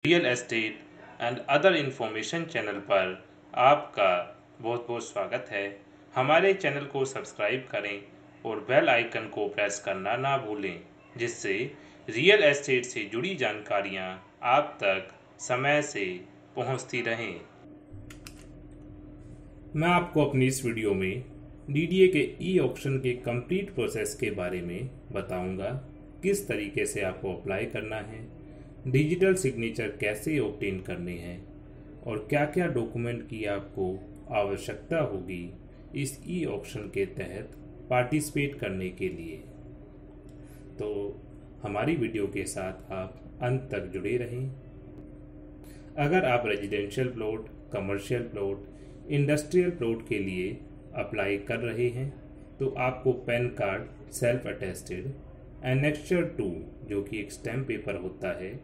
Real estate and other information channel पर आपका बहुत बहुत स्वागत है। हमारे चैनल को सब्सक्राइब करें और बेल आइकन को प्रेस करना ना भूलें, जिससे रियल एस्टेट से जुड़ी जानकारियां आप तक समय से पहुंचती रहें। मैं आपको अपनी इस वीडियो में डीडीए के ई ऑक्शन के कंप्लीट प्रोसेस के बारे में बताऊंगा। किस तरीके से आपको अप्लाई करना है, डिजिटल सिग्नेचर कैसे ऑब्टेन करने हैं और क्या क्या डॉक्यूमेंट की आपको आवश्यकता होगी इस ई ऑक्शन के तहत पार्टिसिपेट करने के लिए। तो हमारी वीडियो के साथ आप अंत तक जुड़े रहें। अगर आप residential plot, commercial plot, industrial plot के लिए अप्लाई कर रहे हैं तो आपको PAN card self attested, annexure 2 जो कि एक स्टैम्प पेपर होता है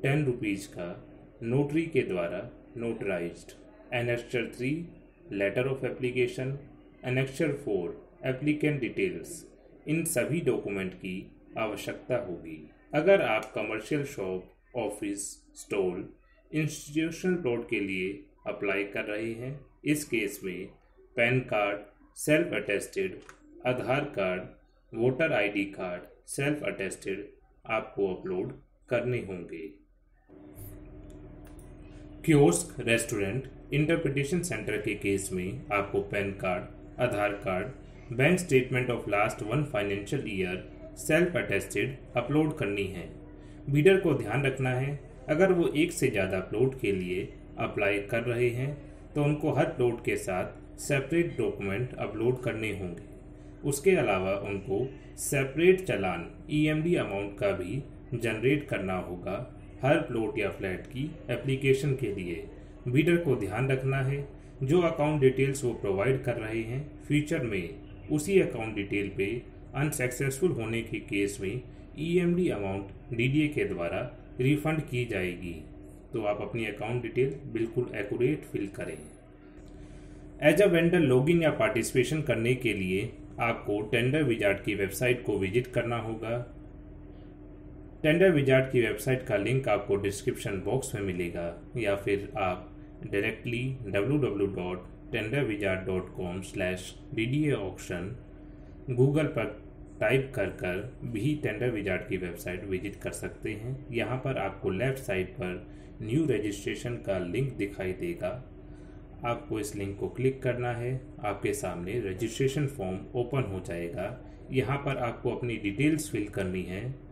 10 रुपीज़ का, नोटरी के द्वारा notarized, annexure 3 letter of application, annexure 4 applicant details, इन सभी डॉक्यूमेंट की आवश्यकता होगी। अगर आप commercial shop, office, stall, institutional plot के लिए अप्लाई कर रहे हैं, इस केस में PAN card self attested, Aadhaar card, voter ID card self attested आपको अपलोड करने होंगे। कियोस्क, रेस्टोरेंट, इंटरप्रिटेशन सेंटर के केस में आपको PAN card, Aadhaar card, bank statement of last 1 financial year self attested upload करनी है। बीडर को ध्यान रखना है, अगर वो एक से ज़्यादा प्लॉट के लिए अप्लाई कर रहे हैं तो उनको हर प्लॉट के साथ सेपरेट डॉक्यूमेंट अपलोड करने होंगे। उसके अलावा उनको सेपरेट चालान ईएमडी अमाउंट का भी जनरेट करना होगा हर प्लॉट या फ्लैट की एप्लीकेशन के लिए। बीडर को ध्यान रखना है, जो अकाउंट डिटेल्स वो प्रोवाइड कर रहे हैं फ्यूचर में उसी अकाउंट डिटेल पे अनसक्सेसफुल होने के केस में ईएमडी अमाउंट डीडीए के द्वारा रिफंड की जाएगी। तो आप अपनी अकाउंट डिटेल बिल्कुल एक्यूरेट फिल करें। एज अ वेंडर लॉगिन या पार्टिसिपेशन करने के लिए आपको टेंडर विजार्ड की वेबसाइट को विजिट करना होगा। टेंडर विजार्ड की वेबसाइट का लिंक आपको डिस्क्रिप्शन बॉक्स में मिलेगा, या फिर आप डायरेक्टली www.tenderwizard.com/DDA auction गूगल पर टाइप कर भी टेंडर विजार्ड की वेबसाइट विजिट कर सकते हैं। यहाँ पर आपको लेफ्ट साइड पर न्यू रजिस्ट्रेशन का लिंक दिखाई देगा, आपको इस लिंक को क्लिक करना है। आपके सामने रजिस्ट्रेशन फॉर्म ओपन हो जाएगा। यहाँ पर आपको अपनी डिटेल्स फिल करनी है।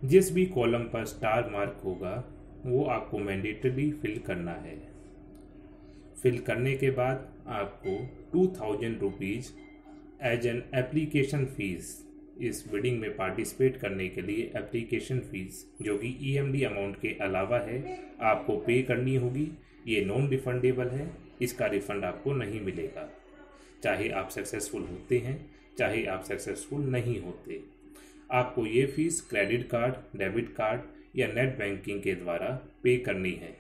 जिस भी कॉलम पर स्टार मार्क होगा वो आपको मैंडेटरी फिल करना है। फिल करने के बाद आपको 2000 rupees as an application fees, इस बिडिंग में पार्टिसिपेट करने के लिए एप्लीकेशन फ़ीस जो कि ईएमडी अमाउंट के अलावा है आपको पे करनी होगी। ये नॉन रिफंडेबल है, इसका रिफंड आपको नहीं मिलेगा, चाहे आप सक्सेसफुल होते हैं चाहे आप सक्सेसफुल नहीं होते। आपको ये fees credit card, debit card या नेट बैंकिंग के द्वारा पे करनी है।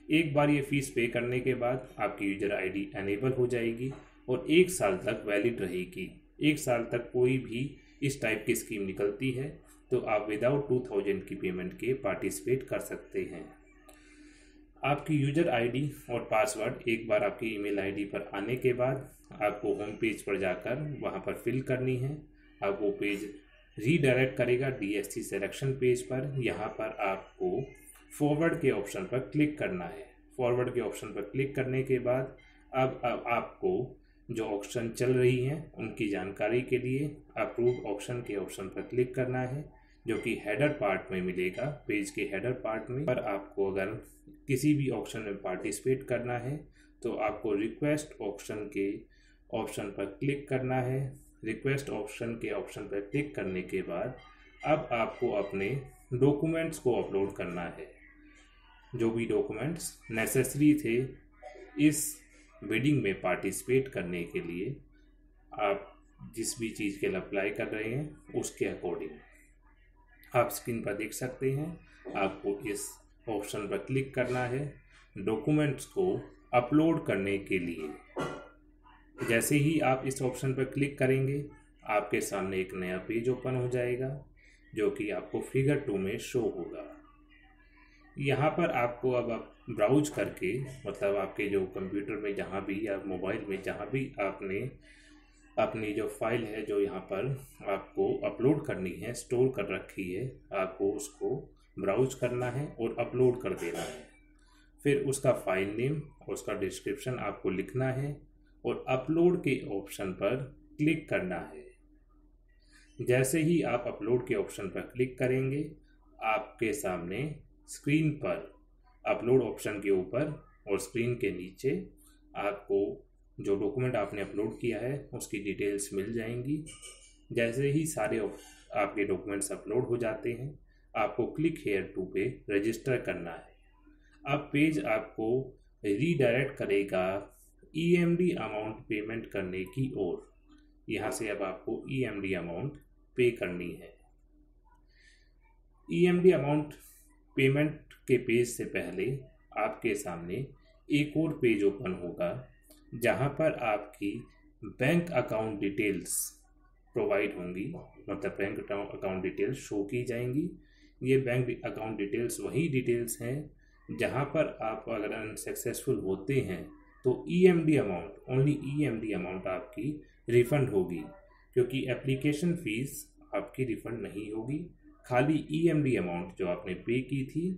एक बार ये फ़ीस पे करने के बाद आपकी यूजर आईडी एनेबल हो जाएगी और 1 साल तक वैलिड रहेगी। 1 साल तक कोई भी इस टाइप की स्कीम निकलती है तो आप विदाउट 2000 की पेमेंट के पार्टिसिपेट कर सकते हैं। आपकी यूजर आईडी और पासवर्ड एक बार आपकी ईमेल आईडी पर आने के बाद आपको होम पेज पर जाकर वहां पर फिल करनी है। अब वो पेज रीडायरेक्ट करेगा डीएससी सिलेक्शन पेज पर। यहाँ पर आपको फॉरवर्ड के ऑप्शन पर क्लिक करना है। फॉरवर्ड के ऑप्शन पर क्लिक करने के बाद अब आपको जो ऑप्शन चल रही हैं उनकी जानकारी के लिए अप्रूव ऑप्शन के ऑप्शन पर क्लिक करना है, जो कि हेडर पार्ट में मिलेगा। पेज के हेडर पार्ट में पर आपको अगर किसी भी ऑप्शन में पार्टिसिपेट करना है तो आपको रिक्वेस्ट ऑप्शन के ऑप्शन पर क्लिक करना है। रिक्वेस्ट ऑप्शन के ऑप्शन पर क्लिक करने के बाद अब आपको अपने डॉक्यूमेंट्स को अपलोड करना है। जो भी डॉक्यूमेंट्स नेसेसरी थे इस बिडिंग में पार्टिसिपेट करने के लिए, आप जिस भी चीज़ के लिए अप्लाई कर रहे हैं उसके अकॉर्डिंग आप स्क्रीन पर देख सकते हैं। आपको इस ऑप्शन पर क्लिक करना है डॉक्यूमेंट्स को अपलोड करने के लिए। जैसे ही आप इस ऑप्शन पर क्लिक करेंगे आपके सामने एक नया पेज ओपन हो जाएगा जो कि आपको फिगर 2 में शो होगा। यहाँ पर आपको अब आप ब्राउज करके, मतलब आपके जो कंप्यूटर में जहाँ भी या मोबाइल में जहाँ भी आपने अपनी जो फाइल है जो यहाँ पर आपको अपलोड करनी है, स्टोर कर रखी है, आपको उसको ब्राउज करना है और अपलोड कर देना है। फिर उसका फाइल नेम और उसका डिस्क्रिप्शन आपको लिखना है और अपलोड के ऑप्शन पर क्लिक करना है। जैसे ही आप अपलोड के ऑप्शन पर क्लिक करेंगे, आपके सामने स्क्रीन पर अपलोड ऑप्शन के ऊपर और स्क्रीन के नीचे आपको जो डॉक्यूमेंट आपने अपलोड किया है उसकी डिटेल्स मिल जाएंगी। जैसे ही सारे आपके डॉक्यूमेंट्स अपलोड हो जाते हैं, आपको क्लिक हेयर टू पे रजिस्टर करना है। अब पेज आपको रीडायरेक्ट करेगा EMD अमाउंट पेमेंट करने की ओर। यहाँ से अब आपको EMD अमाउंट पे करनी है। EMD अमाउंट पेमेंट के पेज से पहले आपके सामने एक और पेज ओपन होगा जहाँ पर आपकी बैंक अकाउंट डिटेल्स प्रोवाइड होंगी, मतलब बैंक अकाउंट डिटेल्स शो की जाएंगी। ये बैंक अकाउंट डिटेल्स वही डिटेल्स हैं जहाँ पर आप अगर अनसक्सेसफुल होते हैं तो EMD amount, only EMD amount आपकी रिफ़ंड होगी, क्योंकि एप्लीकेशन फ़ीस आपकी रिफ़ंड नहीं होगी। खाली EMD अमाउंट जो आपने पे की थी,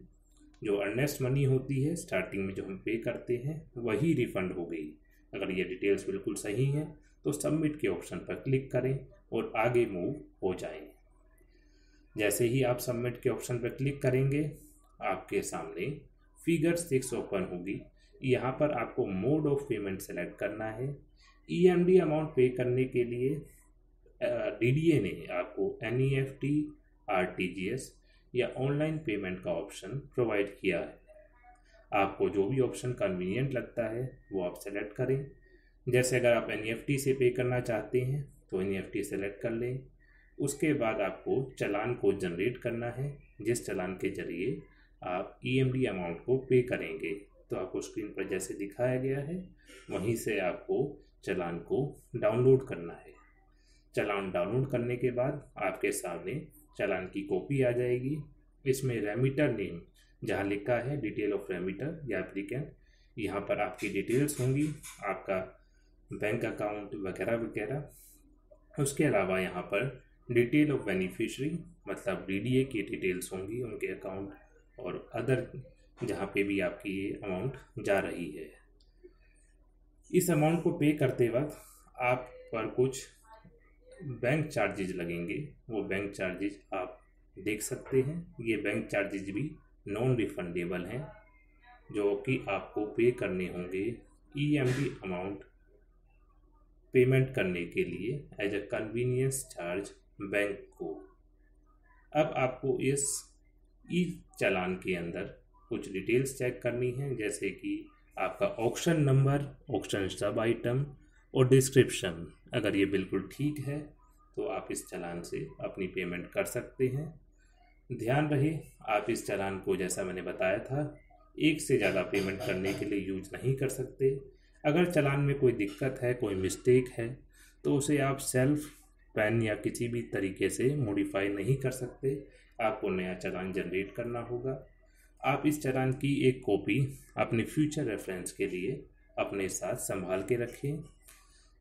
जो अर्नेस्ट मनी होती है स्टार्टिंग में जो हम पे करते हैं, वही रिफ़ंड हो गई। अगर ये डिटेल्स बिल्कुल सही हैं तो सबमिट के ऑप्शन पर क्लिक करें और आगे मूव हो जाएं। जैसे ही आप सबमिट के ऑप्शन पर क्लिक करेंगे, आपके सामने फिगर 6 ओपन होगी। यहाँ पर आपको मोड ऑफ पेमेंट सेलेक्ट करना है। EMD अमाउंट पे करने के लिए DDA ने आपको NEFT, RTGS या ऑनलाइन पेमेंट का ऑप्शन प्रोवाइड किया है। आपको जो भी ऑप्शन कन्वीनियंट लगता है वो आप सेलेक्ट करें। जैसे अगर आप NEFT से पे करना चाहते हैं तो NEFT सेलेक्ट कर लें। उसके बाद आपको चालान को जनरेट करना है, जिस चालान के जरिए आप EMD अमाउंट को पे करेंगे। तो आपको स्क्रीन पर जैसे दिखाया गया है वहीं से आपको चालान को डाउनलोड करना है। चालान डाउनलोड करने के बाद आपके सामने चालान की कॉपी आ जाएगी। इसमें रेमिटर नेम जहाँ लिखा है डिटेल ऑफ रेमिटर या एप्लीकेंट, यहाँ पर आपकी डिटेल्स होंगी, आपका बैंक अकाउंट वगैरह वगैरह। उसके अलावा यहाँ पर डिटेल ऑफ बेनिफिशरी, मतलब DDA की डिटेल्स होंगी, उनके अकाउंट और अदर जहाँ पे भी आपकी ये अमाउंट जा रही है। इस अमाउंट को पे करते वक्त आप पर कुछ बैंक चार्जेज लगेंगे, वो बैंक चार्जेज आप देख सकते हैं। ये बैंक चार्जेज भी नॉन रिफंडेबल हैं, जो कि आपको पे करने होंगे EMD अमाउंट पेमेंट करने के लिए as a convenience charge bank को। अब आपको इस चालान के अंदर कुछ डिटेल्स चेक करनी है, जैसे कि आपका ऑक्शन नंबर, ऑक्शन सब आइटम और डिस्क्रिप्शन। अगर ये बिल्कुल ठीक है तो आप इस चालान से अपनी पेमेंट कर सकते हैं। ध्यान रहे, आप इस चालान को, जैसा मैंने बताया था, एक से ज़्यादा पेमेंट करने के लिए यूज नहीं कर सकते। अगर चालान में कोई दिक्कत है, कोई मिस्टेक है, तो उसे आप सेल्फ पेन या किसी भी तरीके से मॉडिफाई नहीं कर सकते। आपको नया चालान जनरेट करना होगा। आप इस चालान की एक कॉपी अपने फ्यूचर रेफरेंस के लिए अपने साथ संभाल के रखें।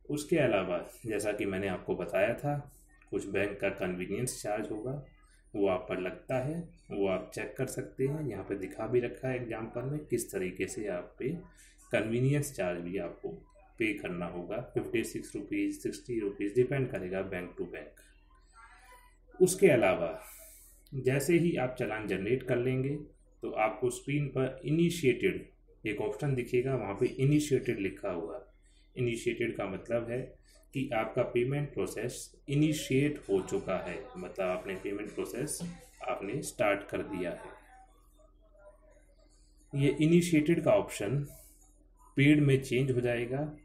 उसके अलावा, जैसा कि मैंने आपको बताया था, कुछ बैंक का कन्वीनियंस चार्ज होगा, वो आप पर लगता है, वो आप चेक कर सकते हैं। यहाँ पे दिखा भी रखा है एग्जाम्पल में किस तरीके से आप पे कन्वीनियंस चार्ज भी आपको पे करना होगा। 56 रुपीज़, 60 रुपीज़, डिपेंड करेगा बैंक टू बैंक। उसके अलावा जैसे ही आप चालान जनरेट कर लेंगे तो आपको स्क्रीन पर इनिशिएटेड एक ऑप्शन दिखेगा, वहाँ पे इनिशिएटेड लिखा हुआ। इनिशिएटेड का मतलब है कि आपका पेमेंट प्रोसेस इनिशिएट हो चुका है, मतलब आपने पेमेंट प्रोसेस आपने स्टार्ट कर दिया है। ये इनिशिएटेड का ऑप्शन पेड में चेंज हो जाएगा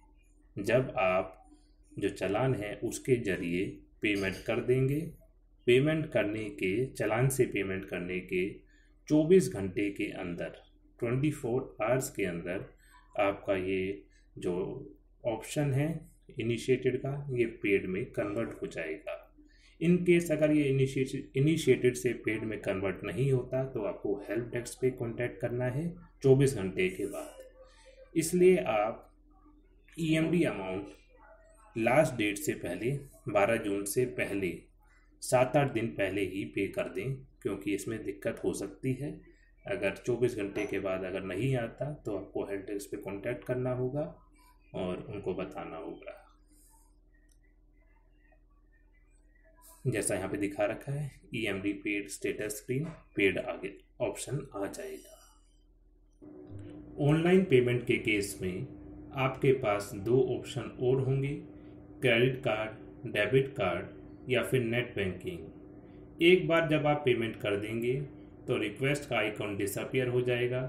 जब आप जो चालान है उसके ज़रिए पेमेंट कर देंगे। पेमेंट करने के, चालान से पेमेंट करने के 24 घंटे के अंदर, 24 आवर्स के अंदर आपका ये जो ऑप्शन है इनिशिएटेड का, ये पेड में कन्वर्ट हो जाएगा। इन केस अगर ये इनिशिएटेड से पेड में कन्वर्ट नहीं होता तो आपको हेल्प डेस्क पे कांटेक्ट करना है 24 घंटे के बाद। इसलिए आप EMD अमाउंट लास्ट डेट से पहले 12 जून से पहले 7-8 दिन पहले ही पे कर दें, क्योंकि इसमें दिक्कत हो सकती है। अगर 24 घंटे के बाद अगर नहीं आता तो आपको हेल्प डेस्क पे कांटेक्ट करना होगा और उनको बताना होगा। जैसा यहाँ पे दिखा रखा है EMD paid status screen, paid आगे ऑप्शन आ जाएगा। ऑनलाइन पेमेंट के केस में आपके पास 2 ऑप्शन और होंगे, क्रेडिट कार्ड, डेबिट कार्ड या फिर नेट बैंकिंग। एक बार जब आप पेमेंट कर देंगे तो रिक्वेस्ट का आइकन डिसअपियर हो जाएगा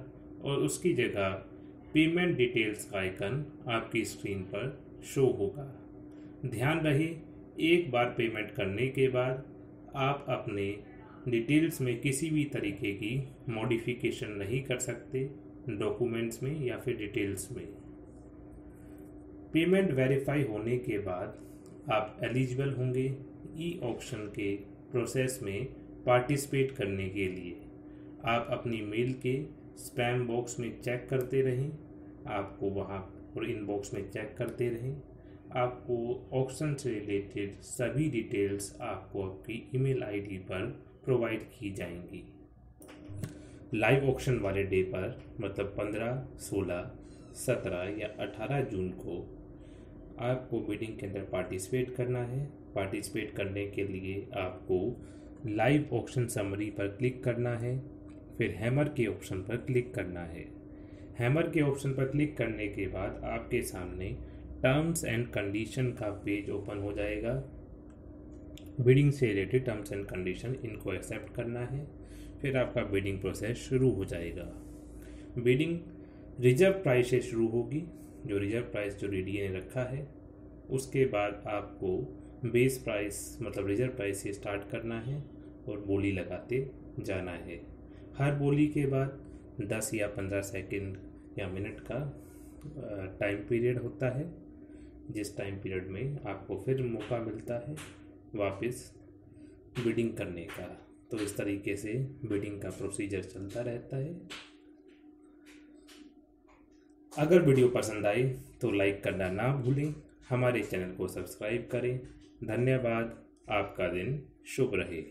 और उसकी जगह पेमेंट डिटेल्स का आइकन आपकी स्क्रीन पर शो होगा। ध्यान रहे, एक बार पेमेंट करने के बाद आप अपने डिटेल्स में किसी भी तरीके की मॉडिफिकेशन नहीं कर सकते, डॉक्यूमेंट्स में या फिर डिटेल्स में। पेमेंट वेरीफाई होने के बाद आप एलिजिबल होंगे ई-ऑक्शन के प्रोसेस में पार्टिसिपेट करने के लिए। आप अपनी मेल के स्पैम बॉक्स में चेक करते रहें, आपको वहाँ और इनबॉक्स में चेक करते रहें। आपको ऑक्शन से रिलेटेड सभी डिटेल्स आपको आपकी ईमेल आईडी पर प्रोवाइड की जाएंगी। लाइव ऑक्शन वाले डे पर मतलब 15, 16, 17 या 18 जून को आपको बिडिंग के अंदर पार्टिसिपेट करना है। पार्टिसिपेट करने के लिए आपको लाइव ऑक्शन समरी पर क्लिक करना है, फिर हैमर के ऑप्शन पर क्लिक करना है। हैमर के ऑप्शन पर क्लिक करने के बाद आपके सामने टर्म्स एंड कंडीशन का पेज ओपन हो जाएगा। बिडिंग से रिलेटेड टर्म्स एंड कंडीशन, इनको एक्सेप्ट करना है, फिर आपका बिडिंग प्रोसेस शुरू हो जाएगा। बिडिंग रिजर्व प्राइस से शुरू होगी, जो रिजर्व प्राइस जो DDA ने रखा है। उसके बाद आपको बेस प्राइस मतलब रिजर्व प्राइस से स्टार्ट करना है और बोली लगाते जाना है। हर बोली के बाद 10 या 15 सेकंड या मिनट का टाइम पीरियड होता है, जिस टाइम पीरियड में आपको फिर मौका मिलता है वापस बिडिंग करने का। तो इस तरीके से बिडिंग का प्रोसीजर चलता रहता है। अगर वीडियो पसंद आए तो लाइक करना ना भूलें, हमारे चैनल को सब्सक्राइब करें। धन्यवाद, आपका दिन शुभ रहे।